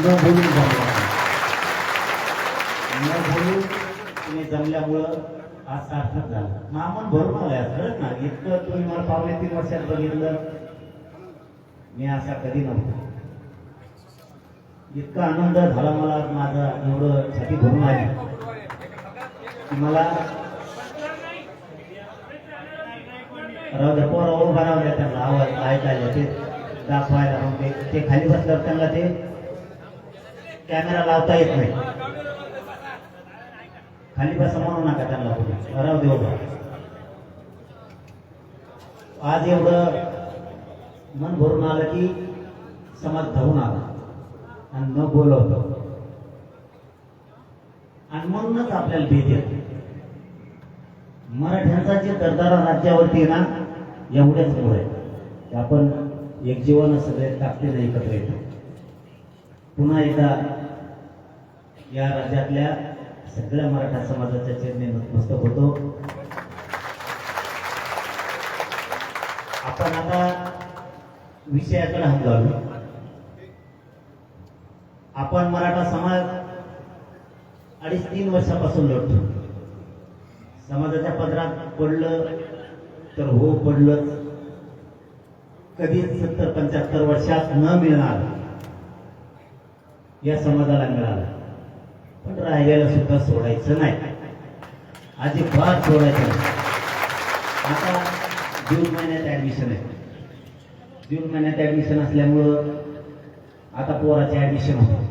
न बोलून जमला न बोलून तुम्ही जमल्यामुळं आज सार्थक झालं. मामन भरून आलाय खरंच ना. इतकं तुम्ही मला पावणे 3 वर्षात बघितलं मी असा कधी नव्हतो. इतका आनंद झाला मला माझा एवढं छाती भरून आली की मला पोरं उभा राहून त्यांना आवाज ऐकायला ते दाखवायला मग ते खाली बसल्यावर त्यांना ते कॅमेरा लावता येत नाही. खाली बसा म्हणू नका त्यांना कुठे राहू दे उभा. आज एवढं मन भरून आलं की समाज धावून आला आणि न बोलवतो आणि म्हणूनच आपल्याला भीती येते. मराठ्यांचा जे दरदारा राज्यावरती ना एवढ्याच मुळे आपण एक जीवन सगळे ताकदीने एकत्र येतो. पुन्हा एकदा या राज्यातल्या सगळ्या मराठा समाजाच्या चरणी नतमस्तक होतो. आपण आता विषयाकडे हात घालू. आपण मराठा समाज 2.5-3 वर्षापासून लढतो. समाजाच्या पदरात पडलं तर हो पडलं. कधीच 70-75 वर्षात न मिळणार या समाजाला मिळालं. पण राहिलेला सुद्धा सोडायचं नाही. अजिबात सोडायचं नाही. आता जून महिन्यात ऍडमिशन आहे. जून महिन्यात ऍडमिशन असल्यामुळं आता पोराचे ऍडमिशन होतं.